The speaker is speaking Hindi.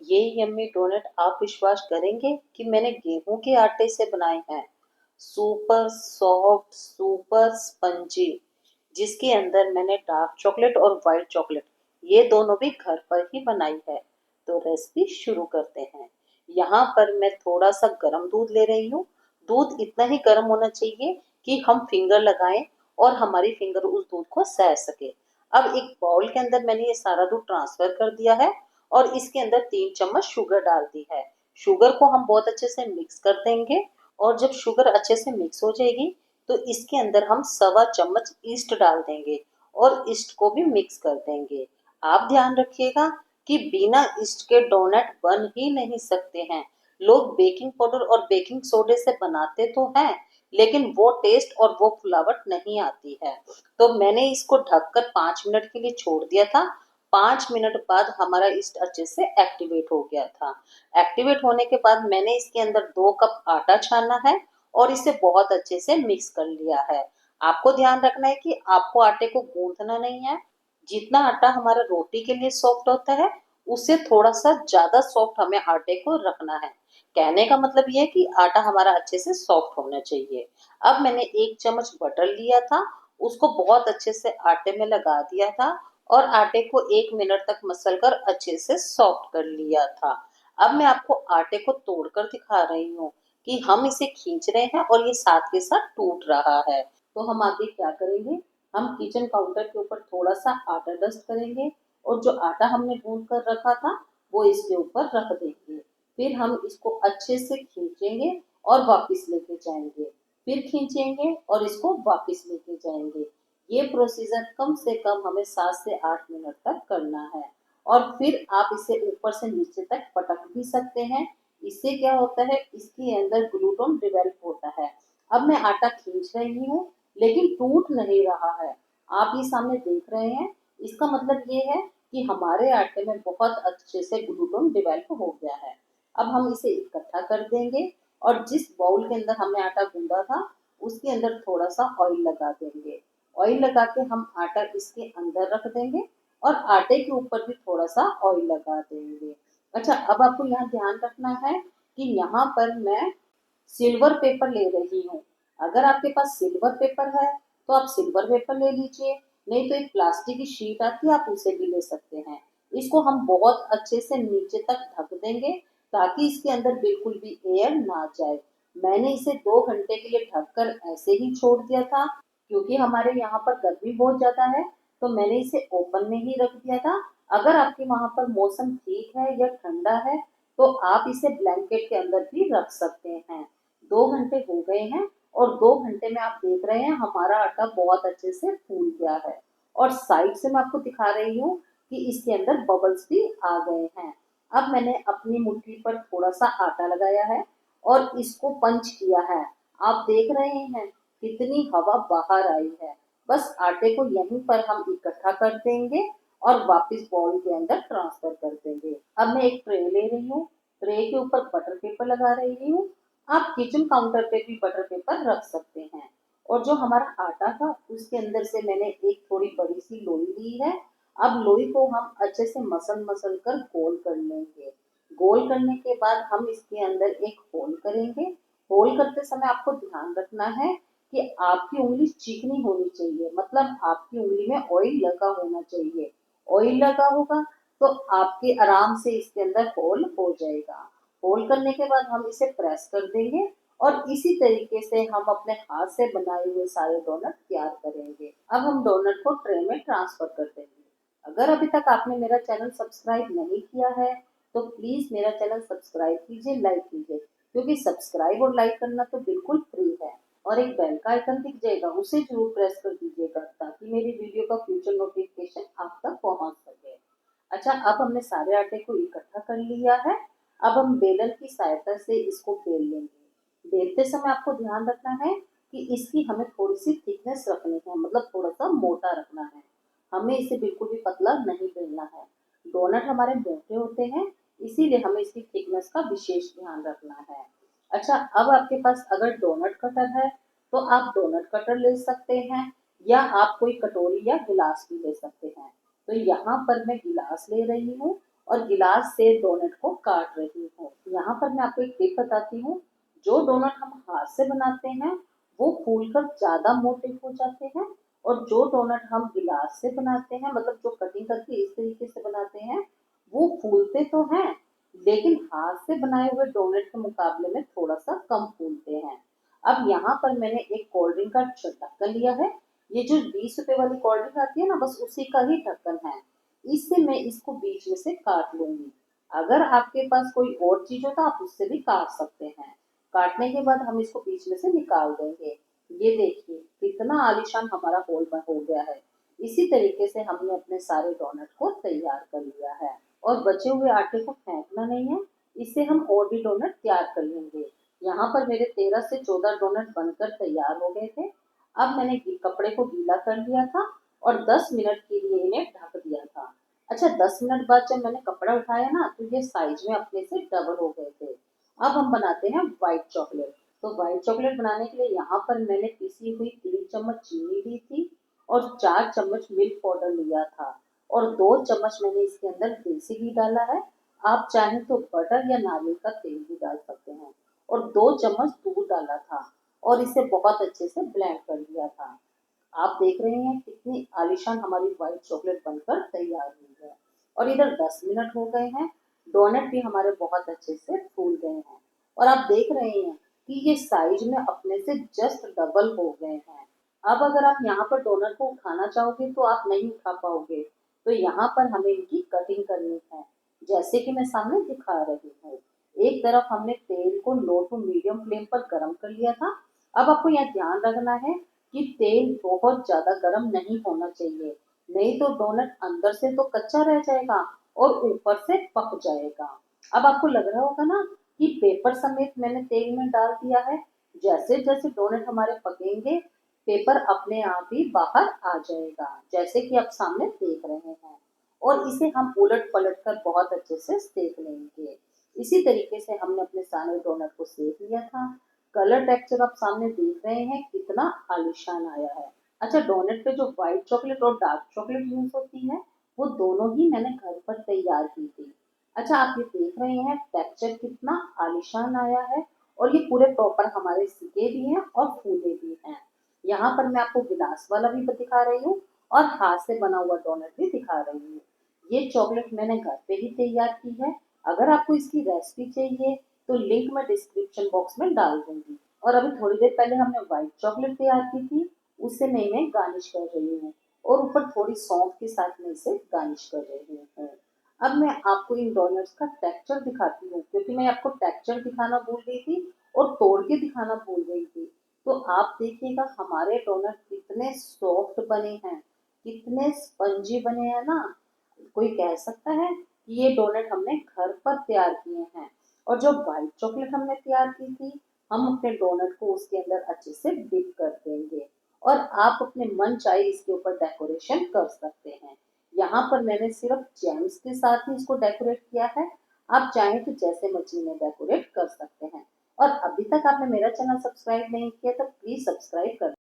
ये यम्मी डोनट आप विश्वास करेंगे कि मैंने गेहूं के आटे से बनाए हैं। सुपर सॉफ्ट, सुपर स्पंजी, जिसके अंदर मैंने डार्क चॉकलेट और व्हाइट चॉकलेट ये दोनों भी घर पर ही बनाई है। तो रेसिपी शुरू करते हैं। यहाँ पर मैं थोड़ा सा गर्म दूध ले रही हूँ। दूध इतना ही गर्म होना चाहिए कि हम फिंगर लगाएं और हमारी फिंगर उस दूध को सह सके। अब एक बाउल के अंदर मैंने ये सारा दूध ट्रांसफर कर दिया है और इसके अंदर 3 चम्मच शुगर डाल दी है। शुगर को हम बहुत अच्छे से मिक्स कर देंगे और जब शुगर अच्छे से मिक्स हो जाएगी तो इसके अंदर हम 1.25 चम्मच ईस्ट डाल देंगे और ईस्ट को भी मिक्स कर देंगे। आप ध्यान रखिएगा कि बिना ईस्ट के डोनट बन ही नहीं सकते हैं। लोग बेकिंग पाउडर और बेकिंग सोडे से बनाते तो हैं, लेकिन वो टेस्ट और वो फ्लावट नहीं आती है। तो मैंने इसको ढककर 5 मिनट के लिए छोड़ दिया था। 5 मिनट बाद हमारा ईस्ट अच्छे से एक्टिवेट हो गया था। एक्टिवेट होने के बाद मैंने इसके अंदर 2 कप आटा छाना है और इसे बहुत अच्छे से मिक्स कर लिया है। आपको ध्यान रखना है कि आपको आटे को गूंथना नहीं है। जितना आटा हमारा रोटी के लिए सॉफ्ट होता है, उससे थोड़ा सा ज्यादा सॉफ्ट हमें आटे को रखना है। कहने का मतलब ये है कि आटा हमारा अच्छे से सॉफ्ट होना चाहिए। अब मैंने 1 चम्मच बटर लिया था, उसको बहुत अच्छे से आटे में लगा दिया था और आटे को 1 मिनट तक मसल कर अच्छे से सॉफ्ट कर लिया था। अब मैं आपको आटे को तोड़कर दिखा रही हूँ कि हम इसे खींच रहे हैं और ये साथ के साथ टूट रहा है। तो हम आगे क्या करेंगे, हम किचन काउंटर के ऊपर थोड़ा सा आटा डस्ट करेंगे और जो आटा हमने गूंद कर रखा था वो इसके ऊपर रख देंगे। फिर हम इसको अच्छे से खींचेंगे और वापस लेके जाएंगे। फिर खींचेंगे और इसको वापस लेके जाएंगे। ये प्रोसीजर कम से कम हमें 7 से 8 मिनट तक करना है। और फिर आप इसे ऊपर से नीचे तक पटक भी सकते हैं। इससे क्या होता है, इसके अंदर ग्लूटोन डेवलप होता है। अब मैं आटा खींच रही हूँ लेकिन टूट नहीं रहा है। आप ये सामने देख रहे हैं, इसका मतलब ये है कि हमारे आटे में बहुत अच्छे से ग्लूटोन डेवलप हो गया है। अब हम इसे इकट्ठा कर देंगे और जिस बाउल के अंदर हमने आटा गूंदा था उसके अंदर थोड़ा सा ऑयल लगा देंगे। ऑयल लगा के हम आटा इसके अंदर रख देंगे और आटे के ऊपर भी थोड़ा सा ऑयल लगा देंगे। अच्छा, अब आपको यहाँ ध्यान रखना है कि यहाँ पर मैं सिल्वर पेपर ले रही हूँ। अगर आपके पास सिल्वर पेपर है तो आप सिल्वर पेपर ले लीजिए, नहीं तो एक प्लास्टिक की शीट आती है, आप उसे भी ले सकते हैं। इसको हम बहुत अच्छे से नीचे तक ढक देंगे ताकि इसके अंदर बिल्कुल भी एयर ना जाए। मैंने इसे 2 घंटे के लिए ढककर ऐसे ही छोड़ दिया था क्योंकि हमारे यहाँ पर गर्मी बहुत ज्यादा है, तो मैंने इसे ओपन में ही रख दिया था। अगर आपके वहां पर मौसम ठीक है या ठंडा है तो आप इसे ब्लैंकेट के अंदर भी रख सकते हैं। 2 घंटे हो गए हैं और 2 घंटे में आप देख रहे हैं हमारा आटा बहुत अच्छे से फूल गया है और साइड से मैं आपको दिखा रही हूँ कि इसके अंदर बबल्स भी आ गए हैं। अब मैंने अपनी मुट्ठी पर थोड़ा सा आटा लगाया है और इसको पंच किया है। आप देख रहे हैं कितनी हवा बाहर आई है। बस आटे को यहीं पर हम इकट्ठा कर देंगे और वापस बाउल के अंदर ट्रांसफर कर देंगे। अब मैं एक ट्रे ले रही हूँ, ट्रे के ऊपर बटर पेपर लगा रही हूँ। आप किचन काउंटर पे भी बटर पेपर रख सकते हैं। और जो हमारा आटा था उसके अंदर से मैंने एक थोड़ी बड़ी सी लोई ली है। अब लोई को हम अच्छे से मसल मसल कर गोल कर लेंगे। गोल करने के बाद हम इसके अंदर एक होल करेंगे। होल करते समय आपको ध्यान रखना है कि आपकी उंगली चिकनी होनी चाहिए, मतलब आपकी उंगली में ऑयल लगा होना चाहिए। ऑयल लगा होगा तो आपके आराम से इसके अंदर होल हो जाएगा। होल करने के बाद हम इसे प्रेस कर देंगे और इसी तरीके से हम अपने हाथ से बनाए हुए सारे डोनट तैयार करेंगे। अब हम डोनट को ट्रे में ट्रांसफर कर देंगे। अगर अभी तक आपने मेरा चैनल सब्सक्राइब नहीं किया है तो प्लीज मेरा चैनल सब्सक्राइब कीजिए, लाइक कीजिए, क्योंकि सब्सक्राइब और लाइक करना तो बिल्कुल फ्री है। और एक बेल का आइकन दिख जाएगा, उसे जरूर प्रेस कर दीजिएगा ताकि मेरी वीडियो का फ्यूचर नोटिफिकेशन आप तक पहुंच सके। अच्छा, अब हमने सारे आटे को इकट्ठा कर लिया है। अब हम बेलन की सहायता से इसको बेल लेंगे। बेलते समय आपको ध्यान रखना है कि इसकी हमें थोड़ी सी थिकनेस रखनी है, मतलब थोड़ा सा मोटा रखना है। हमें इसे बिल्कुल भी पतला नहीं बेलना है। डोनट हमारे मोटे होते हैं, इसीलिए हमें इसकी थिकनेस का विशेष ध्यान रखना है। अच्छा, अब आपके पास अगर डोनट कटर है तो आप डोनट कटर ले सकते हैं या आप कोई कटोरी या गिलास भी ले सकते हैं। तो यहाँ पर मैं गिलास ले रही हूँ और गिलास से डोनट को काट रही हूँ। यहाँ पर मैं आपको एक टिप बताती हूँ। जो डोनट हम हाथ से बनाते हैं वो फूलकर ज्यादा मोटे हो जाते हैं, और जो डोनट हम गिलास से बनाते हैं, मतलब जो कटिंग करके इस तरीके से बनाते हैं, वो फूलते तो हैं लेकिन हाथ से बनाए हुए डोनट के मुकाबले में थोड़ा सा कम फूलते हैं। अब यहाँ पर मैंने एक कोल्ड ड्रिंक का ढक्कन लिया है। ये जो 20 रुपए वाली कोल्ड ड्रिंक आती है ना, बस उसी का ही ढक्कन है। इससे मैं इसको बीच में से काट लूंगी। अगर आपके पास कोई और चीज हो तो आप उससे भी काट सकते हैं। काटने के बाद हम इसको बीच में से निकाल देंगे। ये देखिए कितना आलीशान हमारा होल हो गया है। इसी तरीके से हमने अपने सारे डोनट को तैयार कर लिया है। और बचे हुए आटे को फेंकना नहीं है, इससे हम और भी डोनट तैयार कर लेंगे। यहाँ पर मेरे 13 से 14 डोनट बनकर तैयार हो गए थे। अब मैंने कपड़े को गीला कर लिया था और 10 मिनट के लिए इन्हें ढक दिया था। अच्छा, 10 मिनट बाद जब मैंने कपड़ा उठाया ना तो ये साइज में अपने से डबल हो गए थे। अब हम बनाते हैं व्हाइट चॉकलेट। तो व्हाइट चॉकलेट बनाने के लिए यहाँ पर मैंने पिसी हुई 3 चम्मच चीनी ली थी और 4 चम्मच मिल्क पाउडर लिया था, और 2 चम्मच मैंने इसके अंदर देसी घी डाला है। आप चाहें तो बटर या नारियल का तेल भी डाल सकते हैं। और 2 चम्मच दूध डाला था और इसे बहुत अच्छे से ब्लेंड कर लिया था। आप देख रहे हैं कितनी आलीशान हमारी व्हाइट चॉकलेट बनकर तैयार हुई है। और इधर 10 मिनट हो गए हैं। डोनट भी हमारे बहुत अच्छे से फूल गए हैं। और आप देख रहे हैं कि ये साइज में अपने से जस्ट डबल हो गए हैं। अब अगर आप यहाँ पर डोनट को उठाना चाहोगे तो आप नहीं उठा पाओगे। तो यहाँ पर हमें इनकी कटिंग करनी है, जैसे कि मैं सामने दिखा रही हूँ। एक तरफ हमने तेल को लो टू मीडियम फ्लेम पर गर्म कर लिया था। अब आपको यहाँ ध्यान रखना है कि तेल बहुत ज्यादा गर्म नहीं होना चाहिए, नहीं तो डोनट अंदर से तो कच्चा रह जाएगा और ऊपर से पक जाएगा। अब आपको लग रहा होगा ना कि पेपर समेत मैंने तेल में डाल दिया है। जैसे जैसे डोनट हमारे पकेंगे पेपर अपने आप ही बाहर आ जाएगा, जैसे कि आप सामने देख रहे हैं। और इसे हम उलट पलट कर बहुत अच्छे से सेक लेंगे। इसी तरीके से हमने अपने सारे डोनट को सेक लिया था। कलर टेक्सचर आप सामने देख रहे हैं कितना आलिशान आया है। अच्छा, डोनट पे जो व्हाइट चॉकलेट और डार्क चॉकलेट यूज होती है वो दोनों ही मैंने घर पर तैयार की थी। अच्छा, आप ये देख रहे हैं टेक्सचर कितना आलिशान आया है, और ये पूरे प्रॉपर हमारे सिके भी हैं और फूले भी हैं। यहाँ पर मैं आपको गिलास वाला भी दिखा रही हूँ और हाथ से बना हुआ डोनट भी दिखा रही हूँ। ये चॉकलेट मैंने घर पे ही तैयार की है। अगर आपको इसकी रेसिपी चाहिए तो लिंक मैं डिस्क्रिप्शन बॉक्स में डाल दूंगी। और अभी थोड़ी देर पहले हमने व्हाइट चॉकलेट तैयार की थी, उससे मैं इन्हें गार्निश कर रही हूँ और ऊपर थोड़ी सौंफ के साथ में इसे गार्निश कर रही हूँ। अब मैं आपको इन डोनट्स का टेक्सचर दिखाती हूँ, क्योंकि मैं आपको टेक्सचर दिखाना भूल गई थी और तोड़ के दिखाना भूल गई थी। तो आप देखिएगा हमारे डोनट कितने सॉफ्ट बने हैं, कितने स्पंजी बने हैं ना। कोई कह सकता है कि ये डोनट हमने घर पर तैयार किए हैं। और जो व्हाइट चॉकलेट हमने तैयार की थी, हम अपने डोनट को उसके अंदर अच्छे से डिप कर देंगे और आप अपने मन चाहे इसके ऊपर डेकोरेशन कर सकते हैं। यहाँ पर मैंने सिर्फ जेम्स के साथ ही इसको डेकोरेट किया है। आप चाहें तो जैसे मर्जी में डेकोरेट कर सकते हैं। और अभी तक आपने मेरा चैनल सब्सक्राइब नहीं किया तो प्लीज सब्सक्राइब कर